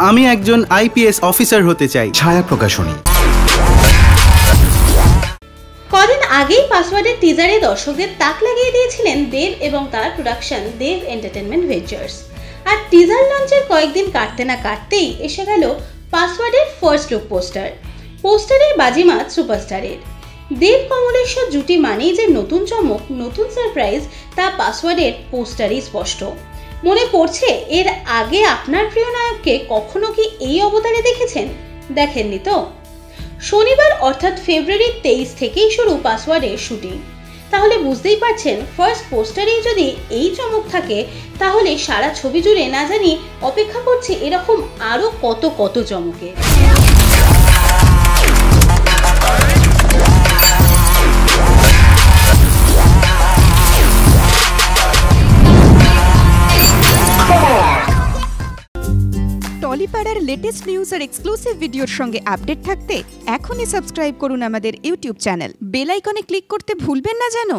আমি একজন IPS officer হতে চাই। ছায়া প্রকাশনী। কদিন আগেই পাসওয়ার্ডের টিজারে দর্শকদের তাক লাগিয়ে দিয়েছিলেন দেব এবং তার প্রোডাকশন দেব এন্টারটেনমেন্ট ভেঞ্চার্স। আর টিজার লঞ্চের কয়েকদিন কাটতে না কাটতেই এসে গেল পাসওয়ার্ডের ফার্স্ট লুক পোস্টার। পোস্টারের বাজিমাত সুপারস্টারের। দেব কমলেশ্বর জুটি মানেই যে নতুন চমক, নতুন সারপ্রাইজ, তা পাসওয়ার্ডের পোস্টারই স্পষ্ট। মনে পড়ছে এর আগে আপনার প্রিয় নায়ককে কখনো কি এই অবতারে দেখেছেন? দেখেননি তো? শনিবার অর্থাৎ ফেব্রুয়ারি 23 থেকেই শুরু পাসওয়ার্ডের শুটিং। তাহলে বুঝতেই পারছেন ফার্স্ট পোস্টারেই যদি এই চমক থাকে, তাহলে সারা ছবি জুড়ে না জানি অপেক্ষা করছে এরকম আরো কত কত চমকে। টলিপাড়ার লেটেস্ট নিউজ আর এক্সক্লুসিভ ভিডিওর সঙ্গে আপডেট থাকতে এখনই সাবস্ক্রাইব করুন আমাদের ইউটিউব চ্যানেল। বেল আইকনে ক্লিক করতে ভুলবেন না যেন।